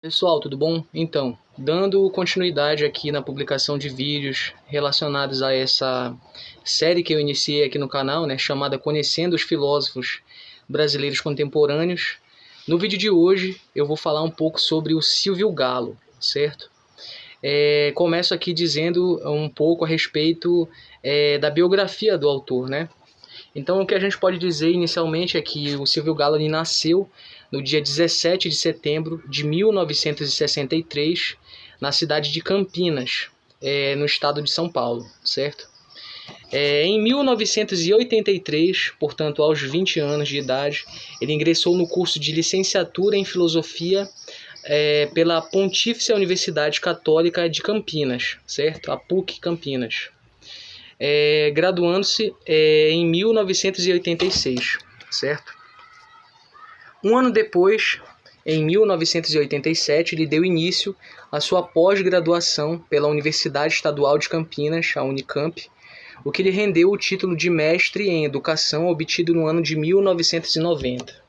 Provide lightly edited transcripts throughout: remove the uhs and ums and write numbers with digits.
Pessoal, tudo bom? Então, dando continuidade aqui na publicação de vídeos relacionados a essa série que eu iniciei aqui no canal, né, chamada Conhecendo os Filósofos Brasileiros Contemporâneos. No vídeo de hoje eu vou falar um pouco sobre o Silvio Galo, certo? Começo aqui dizendo um pouco a respeito da biografia do autor, né? Então, o que a gente pode dizer inicialmente é que o Silvio Galo nasceu no dia 17 de setembro de 1963, na cidade de Campinas, no estado de São Paulo, certo? Em 1983, portanto aos 20 anos de idade, ele ingressou no curso de licenciatura em filosofia pela Pontifícia Universidade Católica de Campinas, certo? A PUC Campinas. Graduando-se em 1986, certo? Um ano depois, em 1987, ele deu início à sua pós-graduação pela Universidade Estadual de Campinas, a Unicamp, o que lhe rendeu o título de mestre em educação obtido no ano de 1990.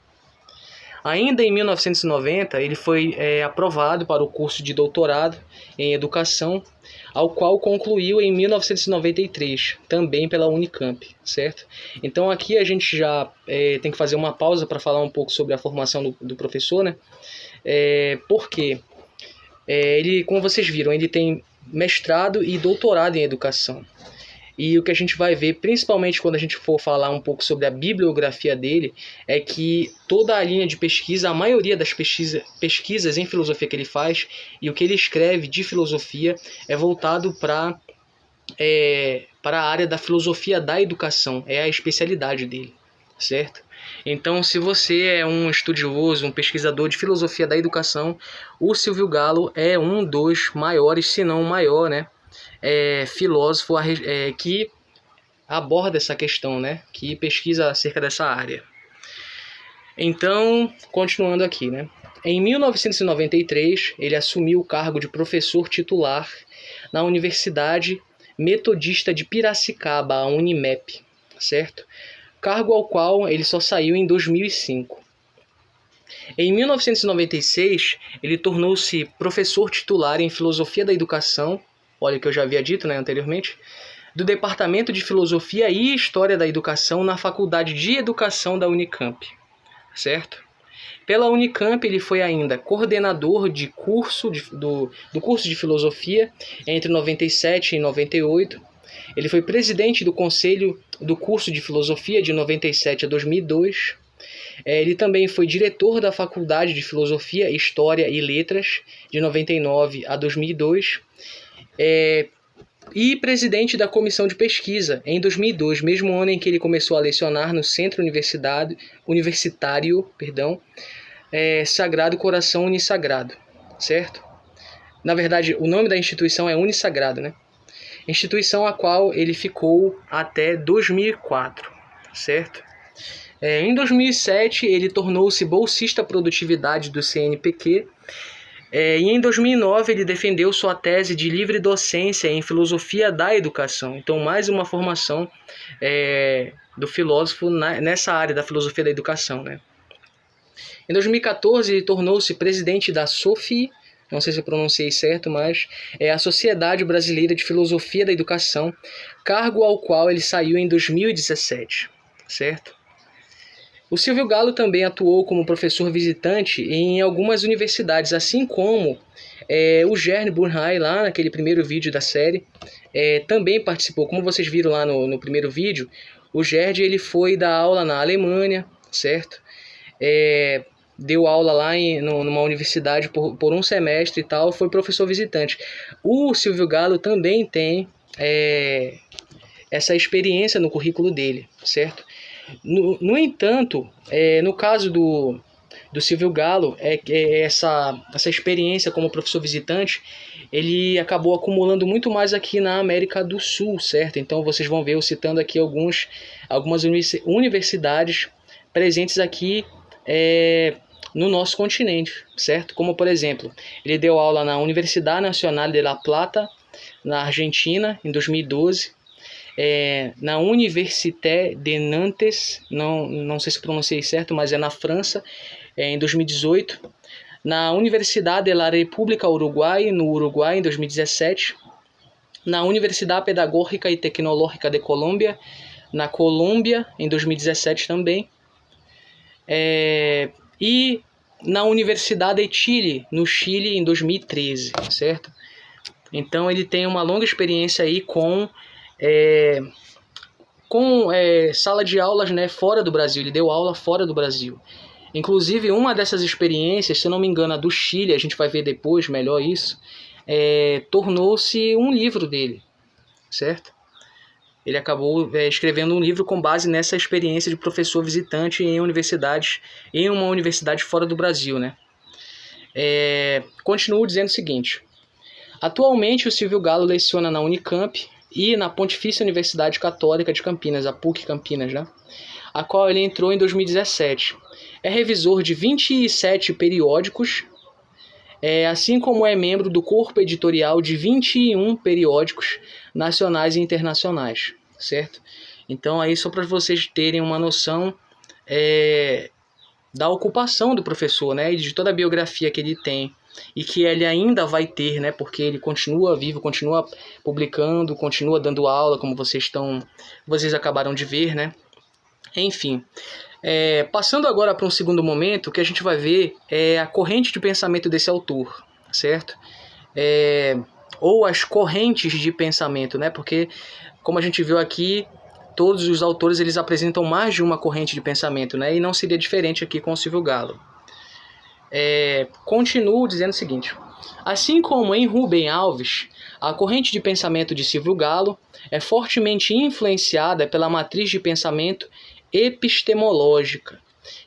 Ainda em 1990, ele foi aprovado para o curso de doutorado em educação, ao qual concluiu em 1993, também pela Unicamp, certo? Então aqui a gente já tem que fazer uma pausa para falar um pouco sobre a formação do professor, né? Porque ele, como vocês viram, ele tem mestrado e doutorado em educação. E o que a gente vai ver, principalmente quando a gente for falar um pouco sobre a bibliografia dele, é que toda a linha de pesquisa, a maioria das pesquisas em filosofia que ele faz e o que ele escreve de filosofia é voltado para a área da filosofia da educação, é a especialidade dele, certo? Então, se você é um estudioso, um pesquisador de filosofia da educação, o Silvio Galo é um dos maiores, se não o maior, né? Filósofo que aborda essa questão, né? Que pesquisa acerca dessa área. Então, continuando aqui, né? Em 1993, ele assumiu o cargo de professor titular na Universidade Metodista de Piracicaba, a Unimep, certo? Cargo ao qual ele só saiu em 2005. Em 1996, ele tornou-se professor titular em Filosofia da Educação, olha que eu já havia dito, né, anteriormente, do Departamento de Filosofia e História da Educação na Faculdade de Educação da Unicamp, certo? Pela Unicamp, ele foi ainda coordenador de do curso de Filosofia entre 97 e 98. Ele foi presidente do Conselho do curso de Filosofia de 97 a 2002. Ele também foi diretor da Faculdade de Filosofia, História e Letras de 99 a 2002. E presidente da comissão de pesquisa em 2002, mesmo ano em que ele começou a lecionar no Centro Universitário Sagrado Coração Unisagrado, certo? Na verdade, o nome da instituição é Unisagrado, né? Instituição a qual ele ficou até 2004, certo? Em 2007, ele tornou-se bolsista produtividade do CNPq, e em 2009 ele defendeu sua tese de livre docência em filosofia da educação. Então, mais uma formação do filósofo nessa área da filosofia da educação, né? Em 2014 ele tornou-se presidente da SOFI, não sei se eu pronunciei certo, mas é a Sociedade Brasileira de Filosofia da Educação, cargo ao qual ele saiu em 2017, certo? O Silvio Galo também atuou como professor visitante em algumas universidades, assim como o Gerd Burnhey, lá naquele primeiro vídeo da série, também participou. Como vocês viram lá no primeiro vídeo, o Gerd ele foi dar aula na Alemanha, certo? Deu aula lá numa universidade por um semestre e tal, foi professor visitante. O Silvio Galo também tem essa experiência no currículo dele, certo? No entanto, no caso do Silvio Galo, essa experiência como professor visitante, ele acabou acumulando muito mais aqui na América do Sul, certo? Então vocês vão ver eu citando aqui algumas universidades presentes aqui no nosso continente, certo? Como, por exemplo, ele deu aula na Universidade Nacional de La Plata, na Argentina, em 2012, na Université de Nantes, não sei se pronunciei certo, mas é na França, em 2018, na Universidade de la República Uruguai, no Uruguai, em 2017, na Universidade Pedagógica e Tecnológica de Colômbia, na Colômbia, em 2017 também, e na Universidade de Chile, no Chile, em 2013, certo? Então ele tem uma longa experiência aí com sala de aulas, né, fora do Brasil. Ele deu aula fora do Brasil. Inclusive, uma dessas experiências, se eu não me engano, a do Chile, a gente vai ver depois melhor isso, tornou-se um livro dele, certo? Ele acabou escrevendo um livro com base nessa experiência de professor visitante em uma universidade fora do Brasil, né? Continuo dizendo o seguinte: atualmente o Silvio Galo leciona na Unicamp e na Pontifícia Universidade Católica de Campinas, a PUC Campinas, né? A qual ele entrou em 2017. É revisor de 27 periódicos, assim como é membro do corpo editorial de 21 periódicos nacionais e internacionais, certo? Então, aí só para vocês terem uma noção da ocupação do professor, né? E de toda a biografia que ele tem e que ele ainda vai ter, né? Porque ele continua vivo, continua publicando, continua dando aula, como vocês acabaram de ver, né? Enfim, passando agora para um segundo momento, o que a gente vai ver é a corrente de pensamento desse autor, certo? Ou as correntes de pensamento, né? Porque, como a gente viu aqui, todos os autores eles apresentam mais de uma corrente de pensamento, né? E não seria diferente aqui com o Silvio Galo. Continuo dizendo o seguinte: assim como em Rubem Alves, a corrente de pensamento de Silvio Galo é fortemente influenciada pela matriz de pensamento epistemológica,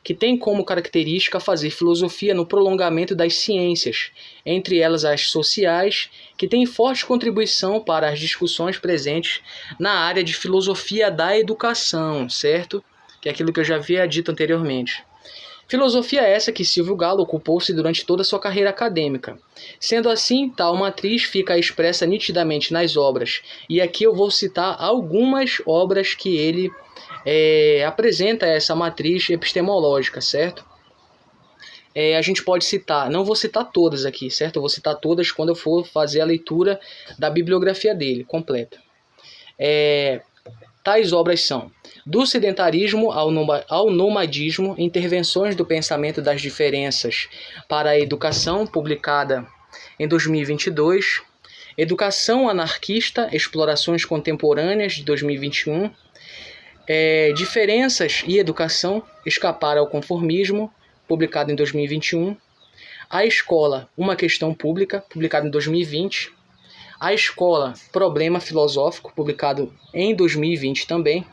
que tem como característica fazer filosofia no prolongamento das ciências, entre elas as sociais, que tem forte contribuição para as discussões presentes na área de filosofia da educação, certo? Que é aquilo que eu já havia dito anteriormente. Filosofia essa que Silvio Galo ocupou-se durante toda a sua carreira acadêmica. Sendo assim, tal matriz fica expressa nitidamente nas obras, e aqui eu vou citar algumas obras que ele apresenta essa matriz epistemológica, certo? A gente pode citar, não vou citar todas aqui, certo? Eu vou citar todas quando eu for fazer a leitura da bibliografia dele, completa. Tais obras são: Do sedentarismo ao nomadismo, intervenções do pensamento das diferenças para a educação, publicada em 2022. Educação anarquista, explorações contemporâneas, de 2021. Diferenças e educação, escapar ao conformismo, publicado em 2021. A escola, uma questão pública, publicado em 2020. A escola, problema filosófico, publicado em 2020 também.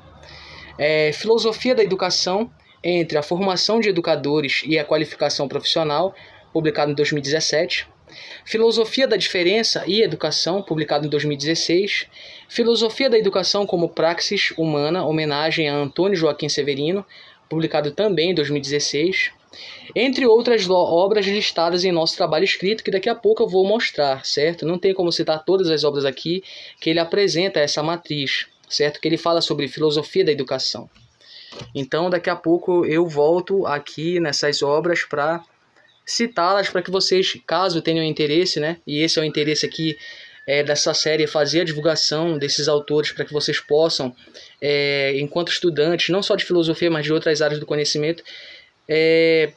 Filosofia da educação, entre a formação de educadores e a qualificação profissional, publicado em 2017. Filosofia da diferença e educação, publicado em 2016. Filosofia da educação como praxis humana, homenagem a Antônio Joaquim Severino, publicado também em 2016. Entre outras obras listadas em nosso trabalho escrito, que daqui a pouco eu vou mostrar, certo? Não tem como citar todas as obras aqui, que ele apresenta essa matriz, certo? Que ele fala sobre filosofia da educação. Então, daqui a pouco eu volto aqui nessas obras para citá-las, para que vocês, caso tenham interesse, né? E esse é o interesse aqui dessa série, fazer a divulgação desses autores para que vocês possam, enquanto estudantes, não só de filosofia, mas de outras áreas do conhecimento,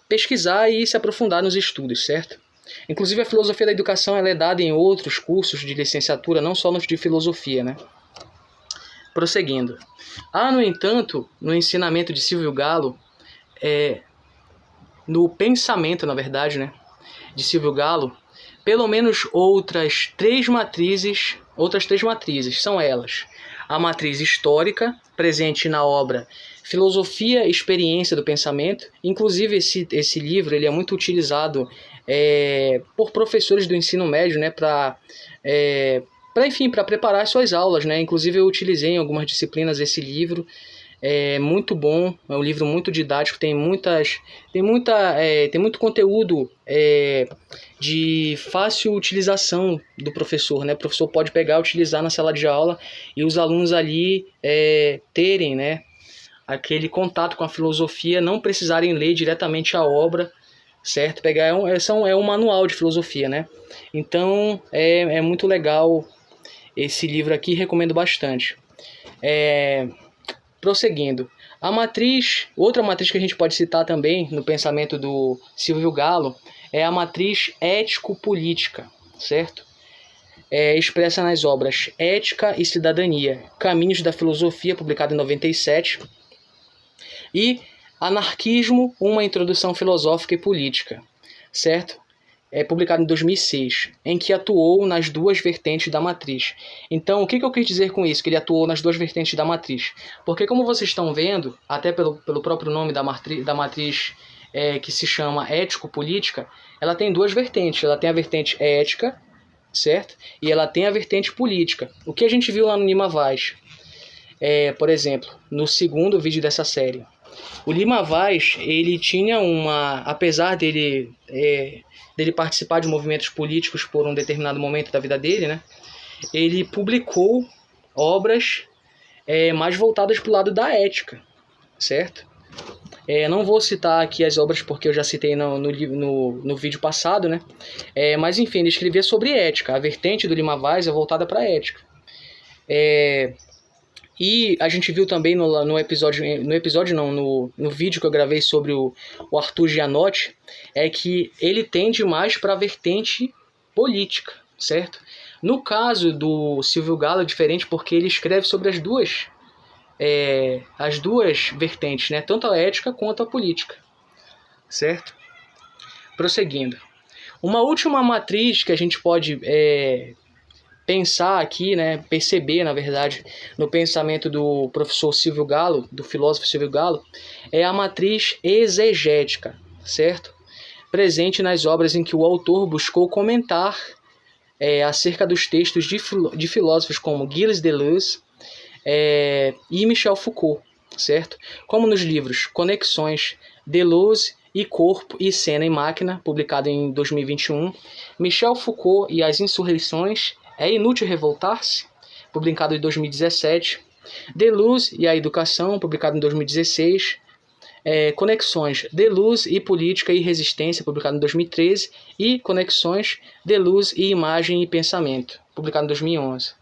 pesquisar e se aprofundar nos estudos, certo? Inclusive a filosofia da educação ela é dada em outros cursos de licenciatura, não só nos de filosofia, né? Prosseguindo. No entanto, no ensinamento de Silvio Galo, no pensamento, na verdade, né, de Silvio Galo, pelo menos outras três matrizes são elas: a matriz histórica, presente na obra Filosofia e Experiência do Pensamento. Inclusive esse livro ele é muito utilizado por professores do ensino médio, né, para preparar suas aulas, né? Inclusive eu utilizei em algumas disciplinas esse livro. É muito bom, é um livro muito didático, tem muito conteúdo de fácil utilização do professor, né? O professor pode pegar e utilizar na sala de aula e os alunos ali terem, né, aquele contato com a filosofia, não precisarem ler diretamente a obra, certo? É um manual de filosofia, né? Então é muito legal esse livro aqui, recomendo bastante. Prosseguindo, outra matriz que a gente pode citar também no pensamento do Silvio Galo é a matriz ético-política, certo? Expressa nas obras Ética e Cidadania, Caminhos da Filosofia, publicado em 97, e Anarquismo, uma introdução filosófica e política, certo? Publicado em 2006, em que atuou nas duas vertentes da matriz. Então, o que eu quis dizer com isso? Que ele atuou nas duas vertentes da matriz. Porque, como vocês estão vendo, até pelo próprio nome da matriz que se chama ético-política, ela tem duas vertentes. Ela tem a vertente ética, certo? E ela tem a vertente política. O que a gente viu lá no Lima Vaz, por exemplo, no segundo vídeo dessa série. O Lima Vaz, ele tinha apesar dele participar de movimentos políticos por um determinado momento da vida dele, né? Ele publicou obras mais voltadas para o lado da ética, certo? Não vou citar aqui as obras porque eu já citei no vídeo passado, né? Mas enfim, ele escrevia sobre ética. A vertente do Lima Vaz é voltada para a ética. E a gente viu também no vídeo que eu gravei sobre o Arthur Gianotti, que ele tende mais para a vertente política, certo? No caso do Silvio Galo é diferente porque ele escreve sobre as duas vertentes, né? Tanto a ética quanto a política, certo? Prosseguindo. Uma última matriz que a gente pode pensar aqui, né, perceber, na verdade, no pensamento do professor Silvio Galo, do filósofo Silvio Galo, é a matriz exegética, certo? Presente nas obras em que o autor buscou comentar acerca dos textos de filósofos como Gilles Deleuze e Michel Foucault, certo? Como nos livros Conexões, Deleuze e Corpo e Cena e Máquina, publicado em 2021, Michel Foucault e as Insurreições, É Inútil Revoltar-se, publicado em 2017, Deleuze e a Educação, publicado em 2016, Conexões, Deleuze e Política e Resistência, publicado em 2013, e Conexões, Deleuze e Imagem e Pensamento, publicado em 2011.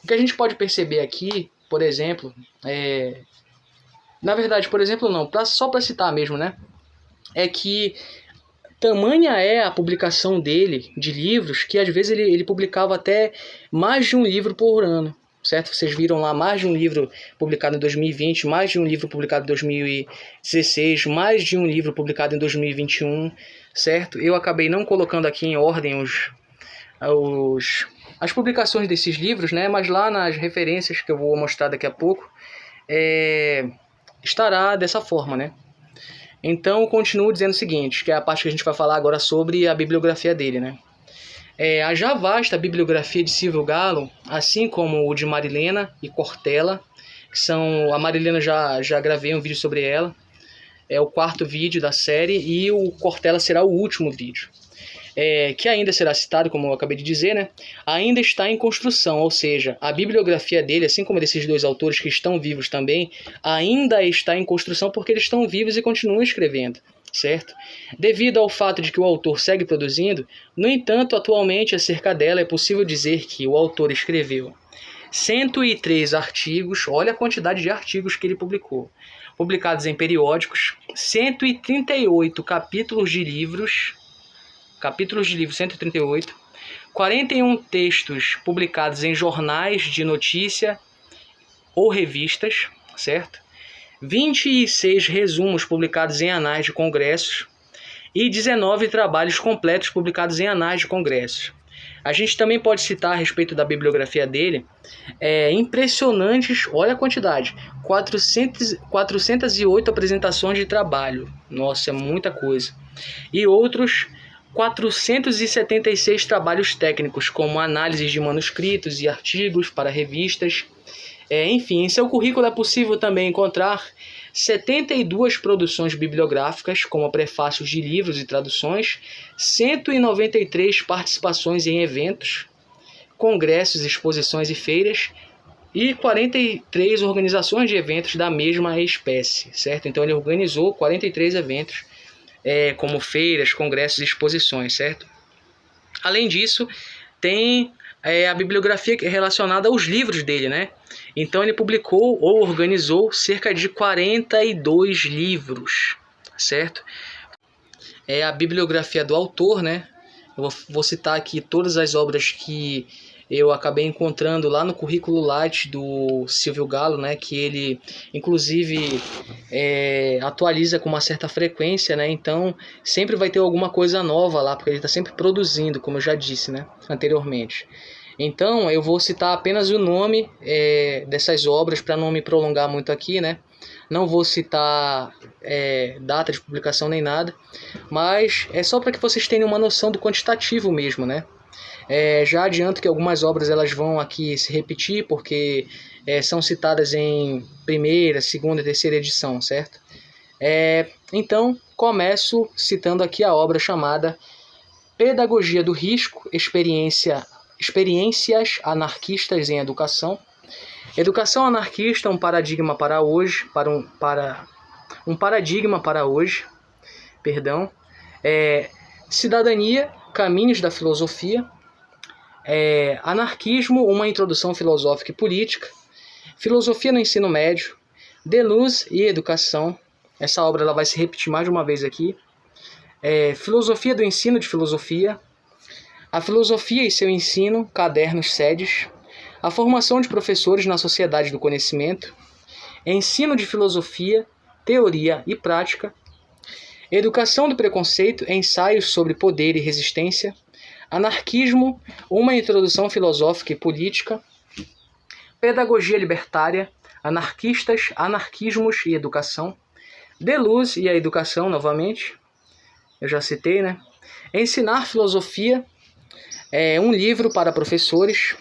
O que a gente pode perceber aqui, por exemplo, na verdade, por exemplo não, só para citar mesmo, né, é que tamanha é a publicação dele de livros que às vezes ele publicava até mais de um livro por ano, certo? Vocês viram lá mais de um livro publicado em 2020, mais de um livro publicado em 2016, mais de um livro publicado em 2021, certo? Eu acabei não colocando aqui em ordem as publicações desses livros, né? Mas lá nas referências que eu vou mostrar daqui a pouco, estará dessa forma, né? Então, eu continuo dizendo o seguinte, que é a parte que a gente vai falar agora sobre a bibliografia dele, né? A já vasta bibliografia de Silvio Galo, assim como o de Marilena e Cortella, que são... A Marilena já gravei um vídeo sobre ela, é o 4º vídeo da série, e o Cortella será o último vídeo. Que ainda será citado, como eu acabei de dizer, né? Ainda está em construção, ou seja, a bibliografia dele, assim como desses dois autores que estão vivos também, ainda está em construção porque eles estão vivos e continuam escrevendo, certo? Devido ao fato de que o autor segue produzindo, no entanto, atualmente, acerca dela é possível dizer que o autor escreveu 103 artigos, olha a quantidade de artigos que ele publicou, publicados em periódicos, 138 capítulos de livro, 138, 41 textos publicados em jornais de notícia ou revistas, certo? 26 resumos publicados em anais de congressos e 19 trabalhos completos publicados em anais de congressos. A gente também pode citar a respeito da bibliografia dele, impressionantes, olha a quantidade, 408 apresentações de trabalho, nossa, é muita coisa, e outros 476 trabalhos técnicos, como análises de manuscritos e artigos para revistas. Enfim, em seu currículo é possível também encontrar 72 produções bibliográficas, como prefácios de livros e traduções, 193 participações em eventos, congressos, exposições e feiras, e 43 organizações de eventos da mesma espécie, certo? Então ele organizou 43 eventos como feiras, congressos e exposições, certo? Além disso, tem a bibliografia relacionada aos livros dele, né? Então ele publicou ou organizou cerca de 42 livros, certo? É a bibliografia do autor, né? Eu vou citar aqui todas as obras que eu acabei encontrando lá no currículo Lattes do Silvio Galo, né? Que ele, inclusive, atualiza com uma certa frequência, né? Então, sempre vai ter alguma coisa nova lá, porque ele está sempre produzindo, como eu já disse, né? Anteriormente. Então, eu vou citar apenas o nome dessas obras para não me prolongar muito aqui, né? Não vou citar data de publicação nem nada, mas é só para que vocês tenham uma noção do quantitativo mesmo, né? Já adianto que algumas obras elas vão aqui se repetir, porque são citadas em primeira, segunda e terceira edição, certo? Então, começo citando aqui a obra chamada Pedagogia do Risco, Experiências Anarquistas em Educação. Educação anarquista, um paradigma para hoje, um paradigma para hoje, perdão. Cidadania, caminhos da filosofia. Anarquismo, uma introdução filosófica e política. Filosofia no ensino médio. Deleuze e educação. Essa obra ela vai se repetir mais de uma vez aqui. Filosofia do ensino de filosofia. A filosofia e seu ensino, cadernos sedes. A formação de professores na sociedade do conhecimento, ensino de filosofia, teoria e prática, educação do preconceito, ensaios sobre poder e resistência, anarquismo, uma introdução filosófica e política, pedagogia libertária, anarquistas, anarquismos e educação, Deleuze e a educação, novamente, eu já citei, né? Ensinar filosofia, um livro para professores,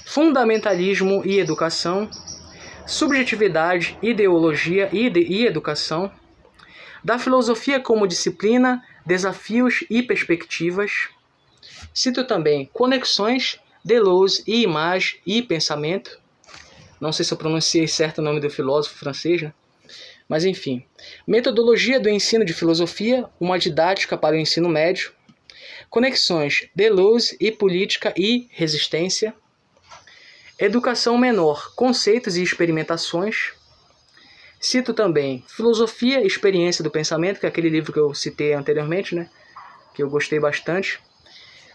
fundamentalismo e educação, subjetividade, ideologia e educação, da filosofia como disciplina, desafios e perspectivas. Cito também Conexões, Deleuze e Imagem e Pensamento. Não sei se eu pronunciei certo o nome do filósofo francês, né? Mas enfim. Metodologia do ensino de filosofia, uma didática para o ensino médio. Conexões, Deleuze e política e resistência. Educação menor, conceitos e experimentações. Cito também Filosofia e Experiência do Pensamento, que é aquele livro que eu citei anteriormente, né? Que eu gostei bastante.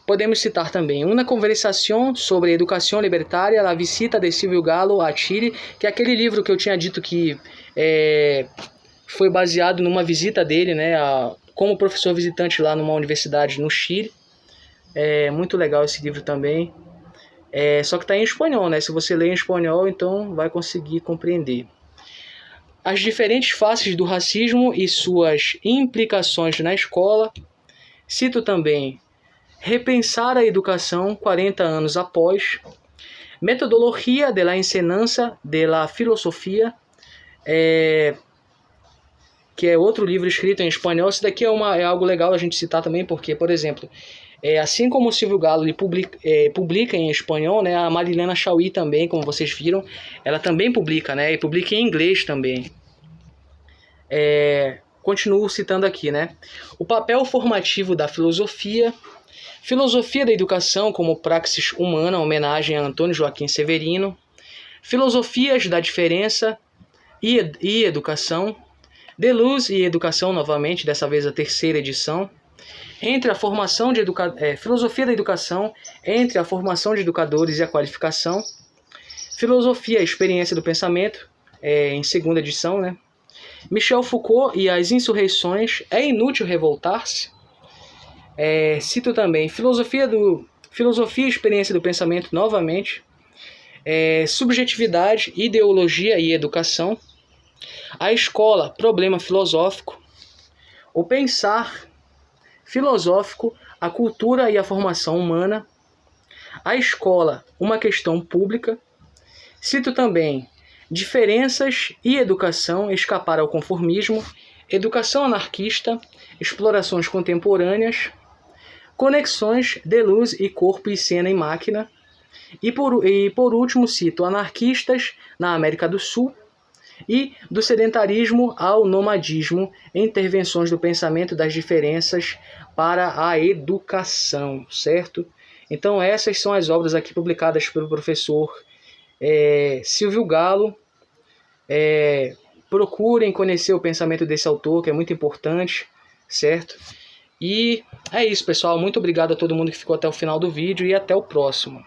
Podemos citar também Una Conversación sobre Educação Libertária, La Visita de Silvio Galo a Chile, que é aquele livro que eu tinha dito que foi baseado numa visita dele, né? Como professor visitante lá numa universidade no Chile. Muito legal esse livro também. Só que está em espanhol, né? Se você ler em espanhol, então vai conseguir compreender. As diferentes faces do racismo e suas implicações na escola. Cito também Repensar a Educação 40 anos após. Metodologia de la enseñanza de la filosofia, que é outro livro escrito em espanhol. Esse daqui é algo legal a gente citar também, porque, por exemplo, assim como o Silvio Galo ele publica em espanhol, né, a Marilena Chaui também, como vocês viram, ela também publica, né, e publica em inglês também. Continuo citando aqui, né, o papel formativo da filosofia, filosofia da educação como praxis humana, homenagem a Antônio Joaquim Severino, filosofias da diferença e educação, Deleuze e educação, novamente, dessa vez a terceira edição, entre a formação de filosofia da educação, entre a formação de educadores e a qualificação, filosofia e experiência do pensamento, em segunda edição, né? Michel Foucault e as insurreições, é inútil revoltar-se. Cito também filosofia e experiência do pensamento, novamente, subjetividade, ideologia e educação, a escola, problema filosófico, o pensar filosófico, a cultura e a formação humana, a escola, uma questão pública. Cito também diferenças e educação, escapar ao conformismo, educação anarquista, explorações contemporâneas, conexões, Deleuze e corpo e cena e máquina. E por último cito anarquistas na América do Sul, E do sedentarismo ao nomadismo, intervenções do pensamento das diferenças para a educação, certo? Então essas são as obras aqui publicadas pelo professor Silvio Galo. Procurem conhecer o pensamento desse autor, que é muito importante, certo? E é isso, pessoal. Muito obrigado a todo mundo que ficou até o final do vídeo e até o próximo.